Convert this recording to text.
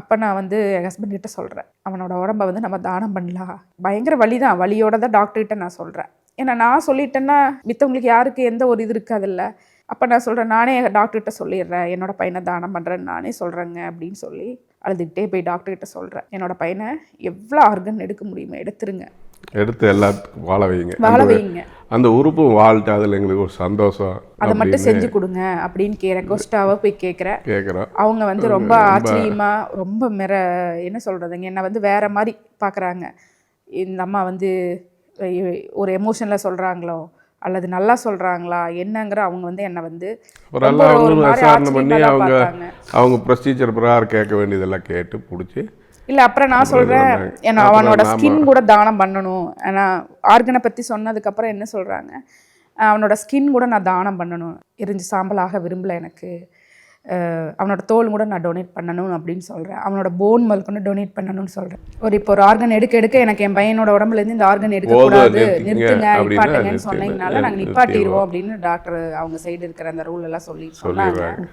அப்போ நான் வந்து என் ஹஸ்பண்ட் கிட்ட சொல்கிறேன், அவனோட உடம்ப வந்து நம்ம தானம் பண்ணலாம். பயங்கர வலி தான், வலியோட தான் டாக்டர்கிட்ட நான் சொல்கிறேன். ஏன்னா நான் சொல்லிட்டேன்னா மித்தவங்களுக்கு யாருக்கு எந்த ஒரு இது இருக்காதுல்ல. அப்போ நான் சொல்கிறேன், நானே டாக்டர்கிட்ட சொல்லிடுறேன், என்னோட பையனை தானம் பண்ணுறேன்னு நானே சொல்கிறேங்க அப்படின்னு சொல்லி அழுதுகிட்டே போய் டாக்டர்கிட்ட சொல்கிறேன். என்னோட பையனை எவ்வளோ ஆர்கன் எடுக்க முடியுமோ எடுத்துருங்க, எடுத்து எல்லாத்துக்கும் வாழ வைங்க, அந்த உறுப்பு வாழ்ட்டு அதில் எங்களுக்கு ஒரு சந்தோஷம், அதை மட்டும் செஞ்சு கொடுங்க அப்படின்னு ரெக்வஸ்டாக போய் கேட்குறேன். அவங்க வந்து ரொம்ப ஆச்சரியமாக ரொம்ப என்ன சொல்கிறதுங்க, என்னை வந்து வேற மாதிரி பார்க்குறாங்க. இந்த அம்மா வந்து ஒரு எமோஷனில் சொல்கிறாங்களோ அல்லது நல்லா சொல்கிறாங்களா என்னங்கிற அவங்க வந்து என்னை வந்து விசாரணை பண்ணி அவங்க ப்ரொசீஜர் பிரகாரம் கேட்க வேண்டியதெல்லாம் கேட்டு பிடிச்சி இல்லை. அப்புறம் நான் சொல்கிறேன், ஏன்னா அவனோட ஸ்கின் கூட தானம் பண்ணணும். ஏன்னா ஆர்கனை பற்றி சொன்னதுக்கப்புறம் என்ன சொல்கிறாங்க, அவனோட ஸ்கின் கூட நான் தானம் பண்ணணும், எரிஞ்சு சாம்பலாக விரும்பலை எனக்கு, அவனோட தோல் கூட நான் டொனேட் பண்ணணும் அப்படின்னு சொல்கிறேன். அவனோட போன் மல்கொண்டு டொனேட் பண்ணணும்னு சொல்கிறேன். இப்போ ஒரு ஆர்கன் எடுக்க எனக்கு என் பையனோட உடம்புலேருந்து இந்த ஆர்கன் எடுக்கக்கூடாது, நிறுத்துங்க, நிப்பாட்டுங்கன்னு சொன்னீங்கனால நாங்கள் நிப்பாட்டிடுவோம் அப்படின்னு டாக்டர் அவங்க சைடு இருக்கிற அந்த ரூல் எல்லாம் சொன்னாங்க.